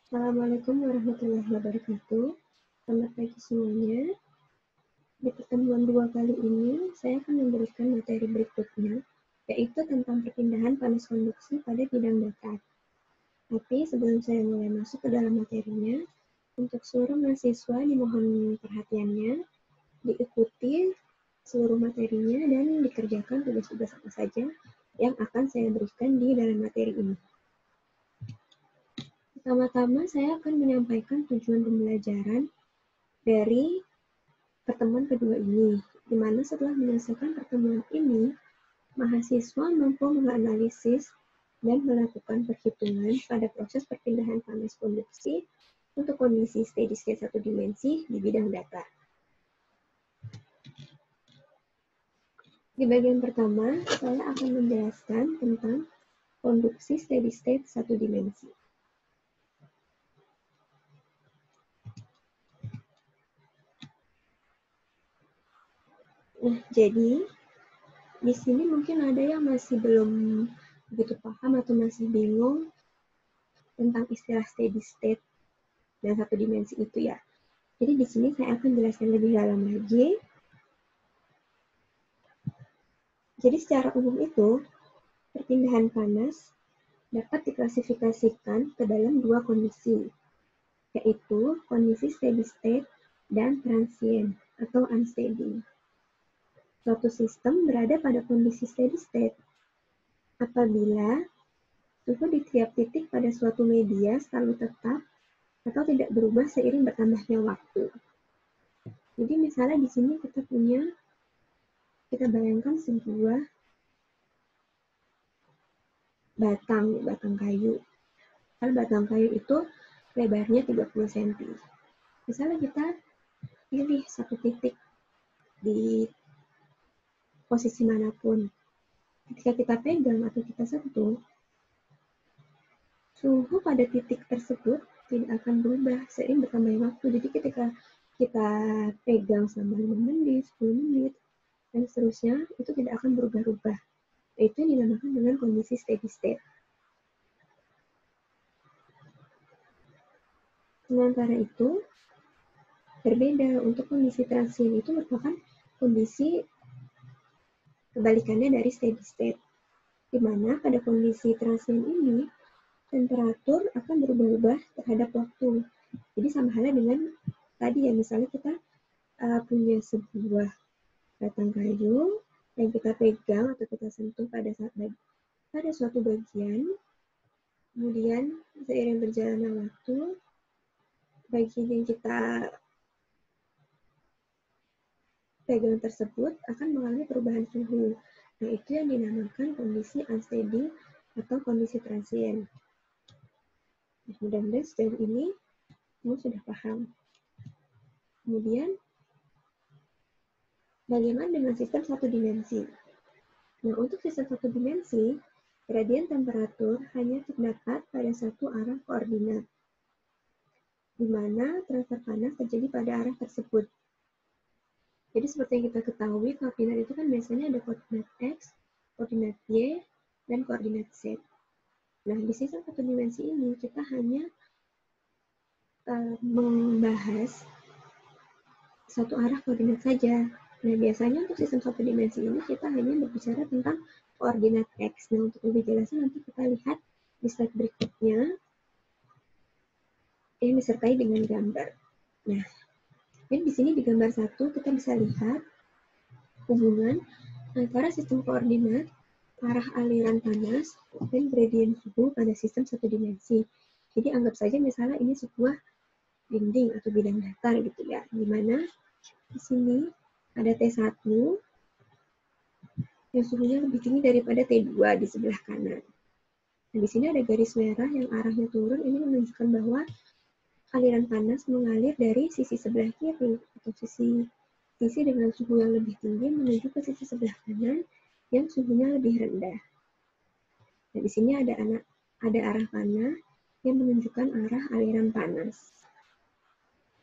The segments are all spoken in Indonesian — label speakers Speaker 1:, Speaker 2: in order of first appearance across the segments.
Speaker 1: Assalamualaikum warahmatullahi wabarakatuh. Selamat pagi semuanya. Di pertemuan 2 kali ini, saya akan memberikan materi berikutnya, yaitu tentang perpindahan panas konduksi pada bidang datar. Tapi sebelum saya mulai masuk ke dalam materinya, untuk seluruh mahasiswa dimohon perhatiannya, diikuti seluruh materinya dan dikerjakan tugas-tugas apa saja yang akan saya berikan di dalam materi ini. Pertama-tama saya akan menyampaikan tujuan pembelajaran dari pertemuan kedua ini, di mana setelah menyelesaikan pertemuan ini, mahasiswa mampu menganalisis dan melakukan perhitungan pada proses perpindahan panas konduksi untuk kondisi steady state satu dimensi di bidang data. Di bagian pertama, saya akan menjelaskan tentang konduksi steady state satu dimensi. Nah, jadi di sini mungkin ada yang masih belum begitu paham atau masih bingung tentang istilah steady state dan satu dimensi itu ya. Jadi di sini saya akan jelaskan lebih dalam lagi. Jadi secara umum itu, perpindahan panas dapat diklasifikasikan ke dalam dua kondisi, yaitu kondisi steady state dan transient atau unsteady. Suatu sistem berada pada kondisi steady state apabila suhu di tiap titik pada suatu media selalu tetap atau tidak berubah seiring bertambahnya waktu. Jadi misalnya di sini kita bayangkan sebuah batang kayu. Kalau batang kayu itu lebarnya 30 cm. Misalnya kita pilih satu titik di posisi manapun. Ketika kita pegang atau kita sentuh, suhu pada titik tersebut tidak akan berubah seiring bertambahnya waktu. Jadi ketika kita pegang selama 5 menit, 10 menit, dan seterusnya, itu tidak akan berubah-ubah. Itu yang dinamakan dengan kondisi steady state. Sementara itu, berbeda untuk kondisi transient itu merupakan kondisi kebalikannya dari steady state, di mana pada kondisi transient ini temperatur akan berubah-ubah terhadap waktu. Jadi sama halnya dengan tadi ya, misalnya kita punya sebuah batang kayu yang kita pegang atau kita sentuh pada suatu bagian, kemudian seiring berjalannya waktu, bagian yang kita pegang tersebut akan mengalami perubahan suhu. Nah, itu yang dinamakan kondisi unsteady atau kondisi transient. Mudah-mudahan sejauh ini kamu sudah paham. Kemudian, bagaimana dengan sistem satu dimensi? Nah, untuk sistem satu dimensi, gradien temperatur hanya terdapat pada satu arah koordinat, di mana transfer panas terjadi pada arah tersebut. Jadi seperti yang kita ketahui, koordinat itu kan biasanya ada koordinat X, koordinat Y, dan koordinat Z. Nah, di sistem satu dimensi ini kita hanya membahas satu arah koordinat saja. Nah, biasanya untuk sistem satu dimensi ini kita hanya berbicara tentang koordinat X. Nah, untuk lebih jelasnya nanti kita lihat di slide berikutnya yang disertai dengan gambar. Nah, dan di sini di gambar 1 kita bisa lihat hubungan antara sistem koordinat, arah aliran panas, dan gradien suhu pada sistem satu dimensi. Jadi anggap saja misalnya ini sebuah dinding atau bidang datar gitu ya, di mana di sini ada T1 yang suhunya lebih tinggi daripada T2 di sebelah kanan. Nah, di sini ada garis merah yang arahnya turun, ini menunjukkan bahwa aliran panas mengalir dari sisi sebelah kiri atau sisi dengan suhu yang lebih tinggi menuju ke sisi sebelah kanan yang suhunya lebih rendah. Nah, di sini ada arah panah yang menunjukkan arah aliran panas.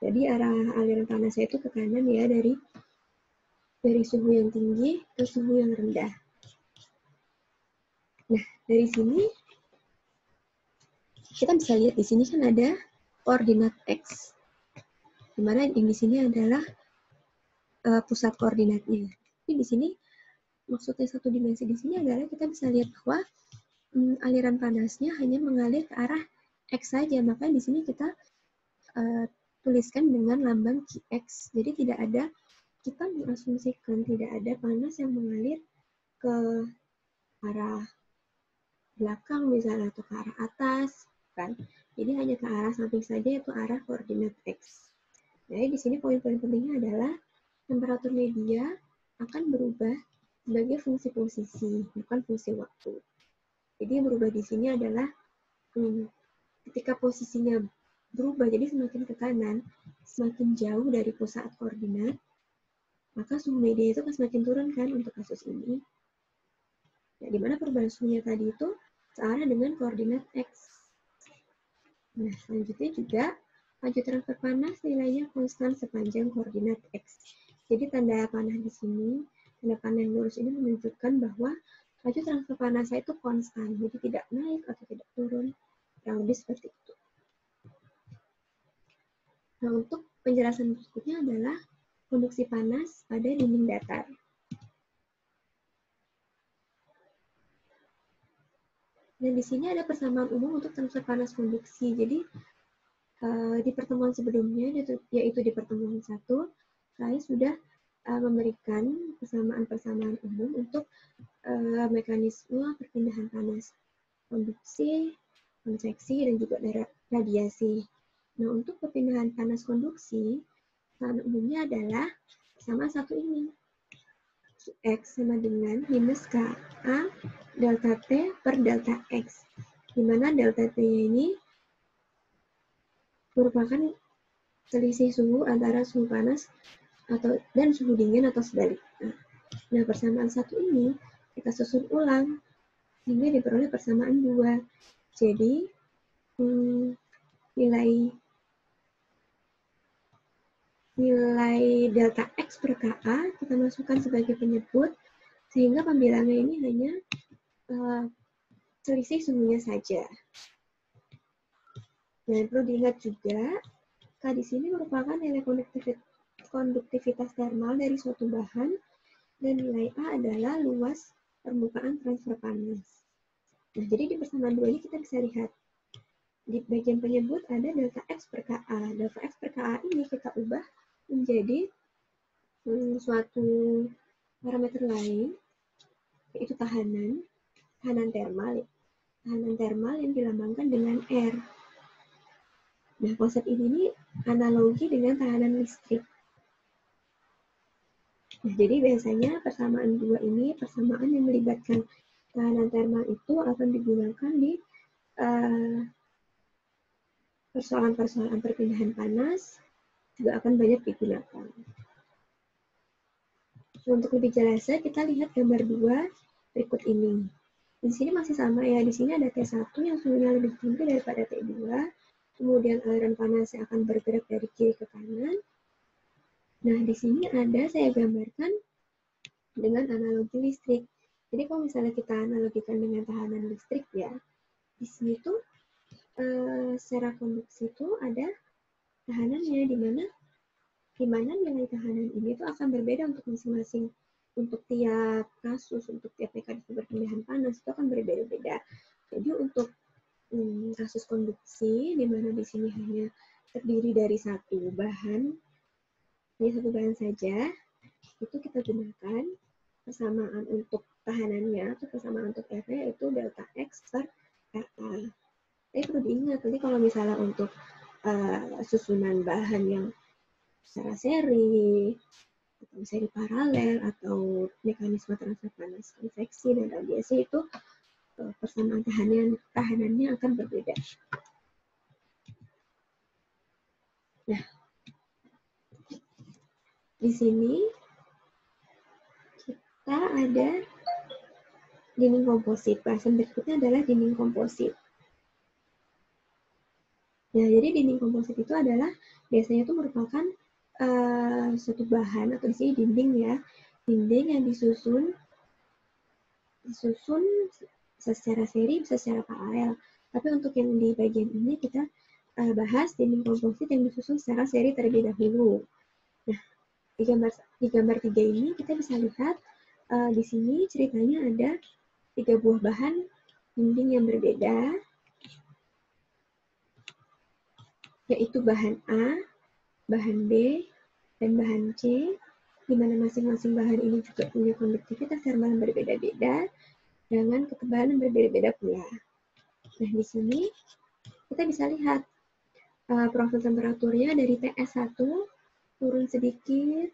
Speaker 1: Jadi arah aliran panasnya itu ke kanan ya, dari suhu yang tinggi ke suhu yang rendah. Nah, dari sini kita bisa lihat di sini kan ada koordinat X, di mana yang di sini adalah pusat koordinatnya. Jadi di sini maksudnya satu dimensi di sini adalah kita bisa lihat bahwa aliran panasnya hanya mengalir ke arah X saja, maka di sini kita tuliskan dengan lambang Qx. Jadi tidak ada, kita mengasumsikan tidak ada panas yang mengalir ke arah belakang misalnya atau ke arah atas, kan? Jadi hanya ke arah samping saja, yaitu arah koordinat X. Jadi di sini poin-poin pentingnya adalah temperatur media akan berubah sebagai fungsi posisi, bukan fungsi waktu. Jadi yang berubah di sini adalah ketika posisinya berubah, jadi semakin ke kanan, semakin jauh dari pusat koordinat, maka suhu media itu akan semakin turun kan untuk kasus ini. Nah, di mana perubahan suhunya tadi itu searah dengan koordinat X. Nah, selanjutnya juga laju transfer panas nilainya konstan sepanjang koordinat X. Jadi tanda panah di sini, tanda panah yang lurus ini menunjukkan bahwa laju transfer panasnya itu konstan, jadi tidak naik atau tidak turun, yang lebih seperti itu. Nah, untuk penjelasan berikutnya adalah konduksi panas pada dinding datar. Dan di sini ada persamaan umum untuk transfer panas konduksi. Jadi di pertemuan sebelumnya, yaitu di pertemuan 1, saya sudah memberikan persamaan-persamaan umum untuk mekanisme perpindahan panas, konduksi, konveksi, dan juga radiasi. Nah, untuk perpindahan panas konduksi, persamaan umumnya adalah sama satu ini. X sama dengan minus KA delta T per delta X. Di mana delta T ini merupakan selisih suhu antara suhu panas dan suhu dingin atau sebaliknya. Nah, persamaan satu ini kita susun ulang sehingga diperoleh persamaan 2. Jadi, nilai delta X per KA kita masukkan sebagai penyebut, sehingga pembilangnya ini hanya selisih suhunya saja. Dan perlu diingat juga, K di sini merupakan nilai konduktivitas thermal dari suatu bahan, dan nilai A adalah luas permukaan transfer panas. Nah, jadi di persamaan 2 ini kita bisa lihat, di bagian penyebut ada delta X per KA. Delta X per KA ini kita ubah menjadi suatu parameter lain, yaitu tahanan thermal yang dilambangkan dengan R. Nah, konsep ini analogi dengan tahanan listrik. Nah, jadi biasanya persamaan 2 ini, persamaan yang melibatkan tahanan thermal itu akan digunakan di persoalan-persoalan perpindahan panas, juga akan banyak digunakan. Untuk lebih jelasnya, kita lihat gambar 2 berikut ini. Di sini masih sama ya, di sini ada T1 yang suhunya lebih tinggi daripada T2, kemudian aliran panasnya akan bergerak dari kiri ke kanan. Nah, di sini ada saya gambarkan dengan analogi listrik. Jadi kalau misalnya kita analogikan dengan tahanan listrik ya, di sini tuh secara konduksi itu ada tahanannya, di mana nilai tahanan ini tuh akan berbeda untuk masing-masing, untuk tiap kasus, untuk tiap mekanisme perpindahan panas itu akan berbeda-beda. Jadi untuk kasus konduksi, di mana di sini hanya terdiri dari satu bahan saja, itu kita gunakan persamaan untuk tahanannya atau persamaan untuk F yaitu delta X per KA. Tapi perlu diingat, nanti kalau misalnya untuk susunan bahan yang secara seri, atau seri paralel, atau mekanisme transfer panas konveksi dan radiasi itu persamaan tahanannya akan berbeda. Nah, di sini kita ada dinding komposit. Bahasan berikutnya adalah dinding komposit. Nah, jadi dinding komposit itu adalah biasanya itu merupakan suatu bahan atau di sini dinding ya, dinding yang disusun secara seri bisa secara paralel. Tapi untuk yang di bagian ini kita bahas dinding komposit yang disusun secara seri terlebih dahulu. Nah, di gambar 3 ini kita bisa lihat di sini ceritanya ada 3 buah bahan dinding yang berbeda, yaitu bahan A, bahan B, dan bahan C, di mana masing-masing bahan ini juga punya konduktivitas termal yang berbeda-beda dengan ketebalan yang berbeda-beda pula. Nah, di sini kita bisa lihat profil temperaturnya dari TS1 turun sedikit,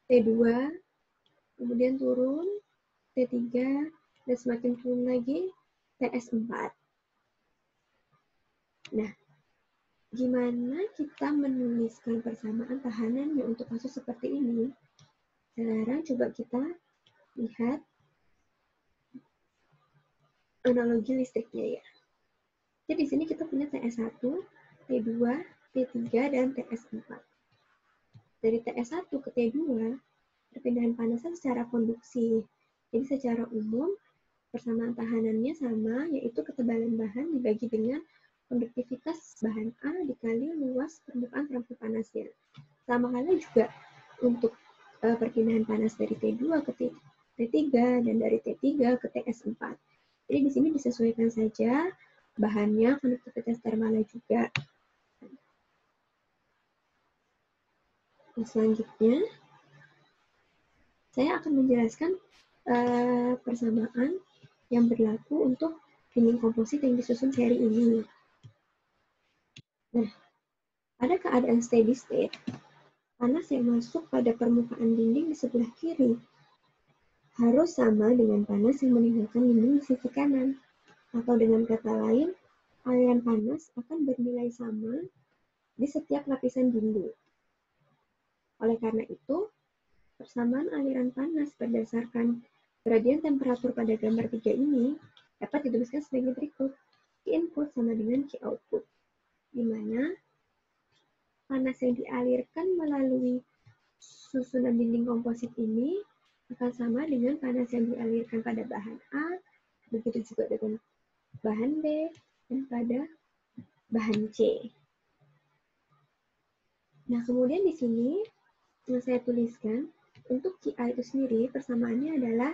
Speaker 1: T2, kemudian turun, T3, dan semakin turun lagi, TS4. Nah, gimana kita menuliskan persamaan tahanannya untuk kasus seperti ini? Sekarang coba kita lihat analogi listriknya ya. Jadi di sini kita punya TS1, T2, T3, dan TS4. Dari TS1 ke T2, perpindahan panasnya secara konduksi. Jadi secara umum, persamaan tahanannya sama, yaitu ketebalan bahan dibagi dengan konduktivitas bahan A dikali luas permukaan perangkap panasnya. Sama halnya juga untuk perpindahan panas dari T2 ke T3 dan dari T3 ke TS4. Jadi di sini disesuaikan saja bahannya, konduktivitas termalnya juga. Nah, selanjutnya, saya akan menjelaskan persamaan yang berlaku untuk dinding komposit yang disusun seri ini. Nah, pada keadaan steady state, panas yang masuk pada permukaan dinding di sebelah kiri harus sama dengan panas yang meninggalkan dinding di sisi kanan. Atau dengan kata lain, aliran panas akan bernilai sama di setiap lapisan dinding. Oleh karena itu, persamaan aliran panas berdasarkan gradien temperatur pada gambar 3 ini dapat dituliskan sebagai berikut. Q input sama dengan Q output, di mana panas yang dialirkan melalui susunan dinding komposit ini akan sama dengan panas yang dialirkan pada bahan A, begitu juga dengan bahan B, dan pada bahan C. Nah, kemudian di sini yang saya tuliskan, untuk QA itu sendiri persamaannya adalah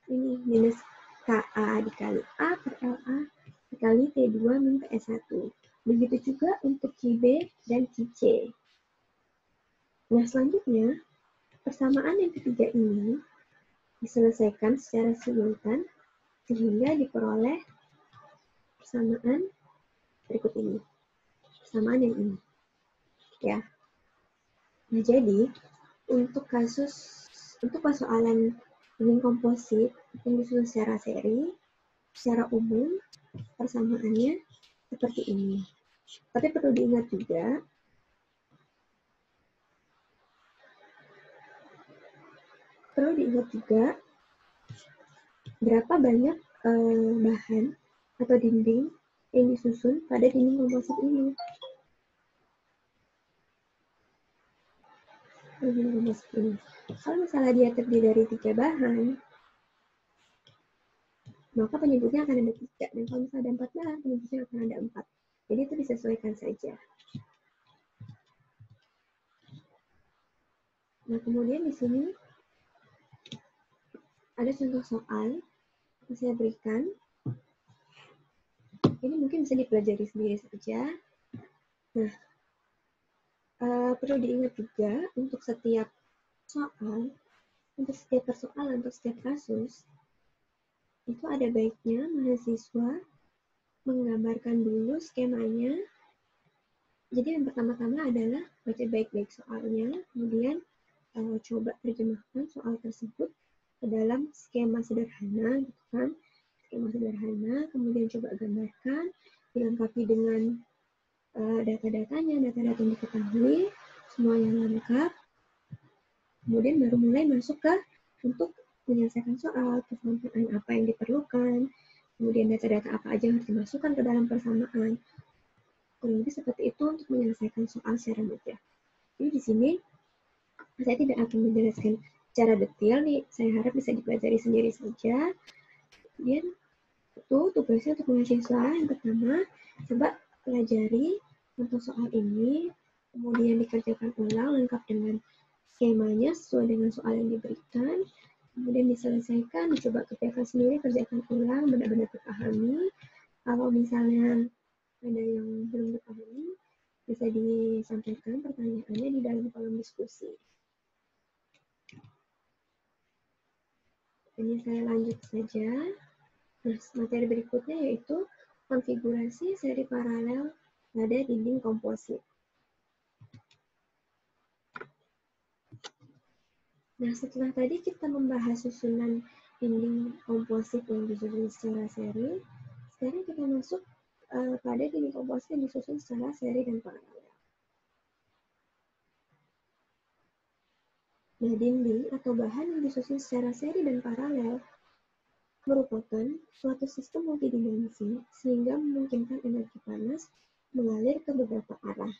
Speaker 1: ini, minus KA dikali A per LA dikali T2 min TS1. Begitu juga untuk QB dan QC. Nah, selanjutnya, persamaan yang ketiga ini diselesaikan secara simultan sehingga diperoleh persamaan berikut ini. Persamaan yang ini. Ya. Nah, jadi untuk persoalan dinding komposit yang disusun secara seri, secara umum persamaannya seperti ini. Tapi perlu diingat juga berapa banyak bahan atau dinding yang disusun pada dinding komposit ini. Kalau misalnya dia terdiri dari 3 bahan, maka penyebutnya akan ada 3. Dan kalau misalnya ada 4 bahan, penyebutnya akan ada 4. Jadi itu disesuaikan saja. Nah, kemudian di sini ada contoh soal yang saya berikan. Ini mungkin bisa dipelajari sendiri saja. Nah, perlu diingat juga untuk setiap soal, untuk setiap persoalan, untuk setiap kasus, itu ada baiknya mahasiswa menggambarkan dulu skemanya. Jadi yang pertama-tama adalah baca baik-baik soalnya, kemudian coba terjemahkan soal tersebut ke dalam skema sederhana, gitu kan? Skema sederhana, kemudian coba gambarkan, dilengkapi dengan data-datanya, data-data yang diketahui, semua yang lengkap. Kemudian baru mulai masuk ke untuk menyelesaikan soal, persamaan apa yang diperlukan, kemudian data-data apa aja yang harus dimasukkan ke dalam persamaan. Kurang lebih seperti itu untuk menyelesaikan soal secara mudah. Jadi di sini saya tidak akan menjelaskan secara detail nih, saya harap bisa dipelajari sendiri saja. Kemudian itu tugasnya untuk mahasiswa yang pertama, coba pelajari untuk soal ini, kemudian dikerjakan ulang lengkap dengan skemanya sesuai dengan soal yang diberikan, kemudian diselesaikan, dicoba kerjakan sendiri, kerjakan ulang, benar-benar dipahami. Kalau misalnya ada yang belum dipahami, bisa disampaikan pertanyaannya di dalam kolom diskusi. Ini saya lanjut saja. Nah, materi berikutnya yaitu konfigurasi seri paralel pada dinding komposit. Nah, setelah tadi kita membahas susunan dinding komposit yang disusun secara seri, sekarang kita masuk pada dinding komposit yang disusun secara seri dan paralel. Nah, dinding atau bahan yang disusun secara seri dan paralel merupakan suatu sistem multidimensi sehingga memungkinkan energi panas mengalir ke beberapa arah.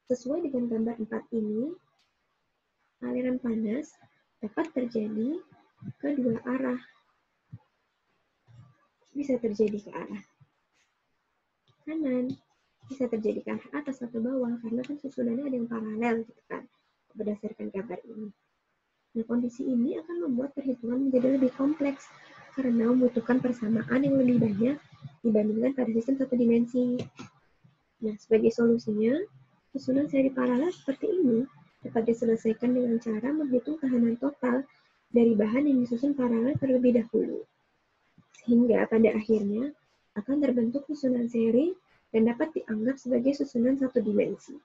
Speaker 1: Sesuai dengan gambar 4 ini, aliran panas dapat terjadi ke dua arah. Bisa terjadi ke arah kanan, bisa terjadi ke arah atas atau bawah, karena kan susunannya ada yang paralel gitu kan, berdasarkan gambar ini. Nah, kondisi ini akan membuat perhitungan menjadi lebih kompleks karena membutuhkan persamaan yang lebih banyak dibandingkan pada sistem satu dimensi. Nah, sebagai solusinya, susunan seri paralel seperti ini dapat diselesaikan dengan cara menghitung tahanan total dari bahan yang disusun paralel terlebih dahulu. Sehingga pada akhirnya akan terbentuk susunan seri dan dapat dianggap sebagai susunan satu dimensi.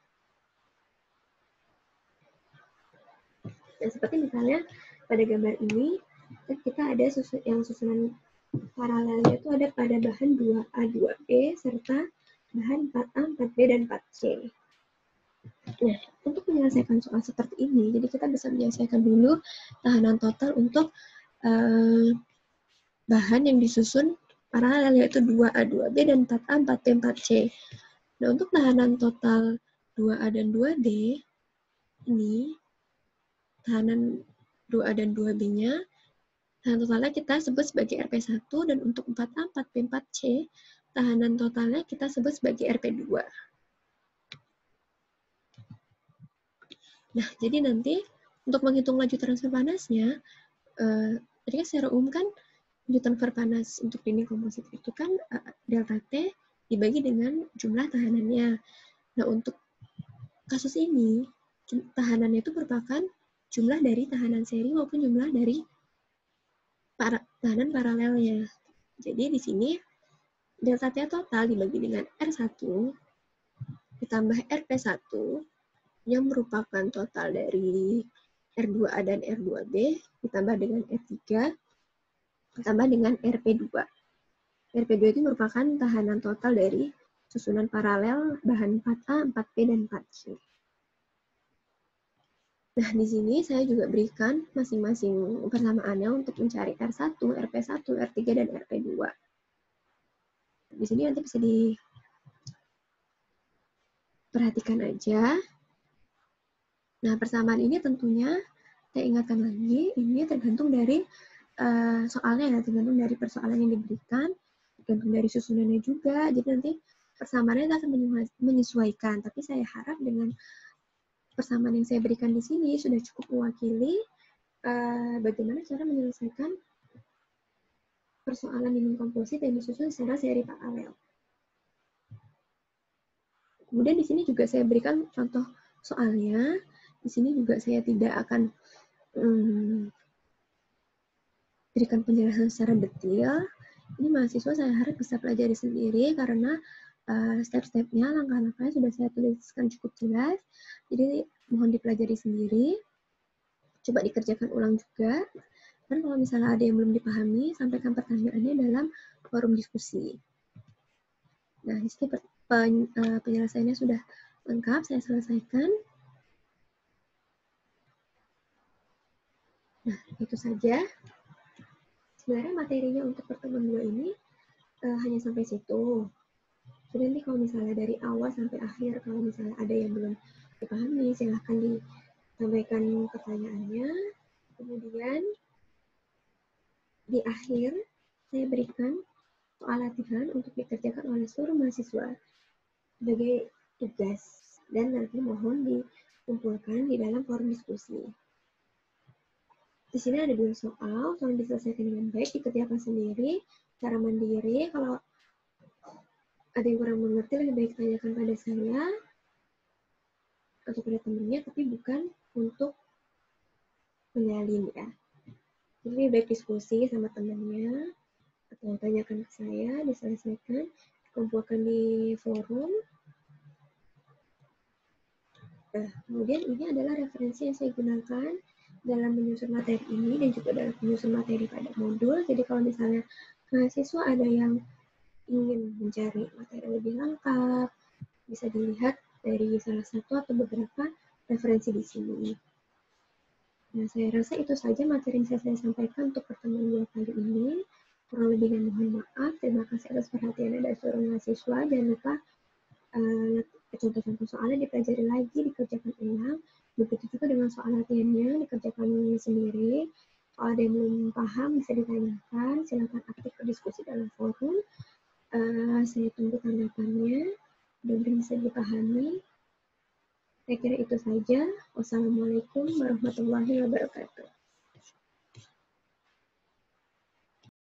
Speaker 1: Nah, seperti misalnya pada gambar ini, kita ada yang susunan paralelnya itu ada pada bahan 2A, 2B, serta bahan 4A, 4B, dan 4C. Nah, untuk menyelesaikan soal seperti ini, jadi kita bisa menyelesaikan dulu tahanan total untuk bahan yang disusun paralel, yaitu 2A, 2B, dan 4A, 4B, 4C. Nah, untuk tahanan total 2A dan 2B, ini tahanan 2A dan 2B-nya, tahanan totalnya kita sebut sebagai RP1, dan untuk 4A, 4B, 4C, tahanan totalnya kita sebut sebagai RP2. Nah, jadi nanti untuk menghitung laju transfer panasnya, tadi kan secara umum kan laju transfer panas untuk dinding komposit itu kan delta T dibagi dengan jumlah tahanannya. Nah, untuk kasus ini, tahanannya itu merupakan jumlah dari tahanan seri maupun jumlah dari tahanan paralelnya. Jadi di sini delta T total dibagi dengan R1 ditambah RP1 yang merupakan total dari R2A dan R2B ditambah dengan R3 ditambah dengan RP2. RP2 itu merupakan tahanan total dari susunan paralel bahan 4A, 4B, dan 4C. Nah, di sini saya juga berikan masing-masing persamaannya untuk mencari R1, RP1, R3, dan RP2. Di sini nanti bisa diperhatikan aja. Nah, persamaan ini tentunya saya ingatkan lagi, ini tergantung dari soalnya ya, tergantung dari persoalan yang diberikan, tergantung dari susunannya juga. Jadi nanti persamaannya akan menyesuaikan. Tapi saya harap dengan persamaan yang saya berikan di sini sudah cukup mewakili bagaimana cara menyelesaikan persoalan dinding komposit yang disusun secara seri paralel. Kemudian di sini juga saya berikan contoh soalnya. Di sini juga saya tidak akan berikan penjelasan secara detail. Ini mahasiswa saya harap bisa pelajari sendiri karena step-stepnya, langkah-langkahnya sudah saya tuliskan cukup jelas. Jadi mohon dipelajari sendiri. Coba dikerjakan ulang juga. Dan kalau misalnya ada yang belum dipahami, sampaikan pertanyaannya dalam forum diskusi. Nah, di sini penjelasannya sudah lengkap, saya selesaikan. Nah, itu saja. Sebenarnya materinya untuk pertemuan 2 ini hanya sampai situ. Jadi nanti kalau misalnya dari awal sampai akhir, kalau misalnya ada yang belum dipahami, silahkan disampaikan pertanyaannya. Kemudian di akhir, saya berikan soal latihan untuk dikerjakan oleh seluruh mahasiswa. sebagai tugas dan nanti mohon dikumpulkan di dalam forum diskusi. Di sini ada 2 soal, tolong diselesaikan dengan baik, dikerjakan sendiri, secara mandiri. Kalau ada yang kurang mengerti, lebih baik tanyakan pada saya atau pada temannya, tapi bukan untuk menyalin ya. Jadi lebih baik diskusi sama temannya, atau tanyakan ke saya, diselesaikan, dikumpulkan di forum. Nah, kemudian ini adalah referensi yang saya gunakan dalam menyusun materi ini dan juga dalam menyusun materi pada modul. Jadi kalau misalnya mahasiswa ada yang ingin mencari materi lebih lengkap, bisa dilihat dari salah satu atau beberapa referensi di sini. Nah, saya rasa itu saja materi yang saya sampaikan untuk pertemuan 2 kali ini. Kurang lebihnya mohon maaf. Terima kasih atas perhatian dari seluruh mahasiswa. Jangan lupa contoh-contoh soalnya dipelajari lagi, dikerjakan ulang. Begitu juga dengan soal latihannya, dikerjakan sendiri. Kalau ada yang belum paham, bisa ditanyakan. Silakan aktif berdiskusi dalam forum. Saya tunggu tanggapannya. Mudah-mudahan bisa dipahami. Saya kira itu saja. Wassalamualaikum warahmatullahi wabarakatuh.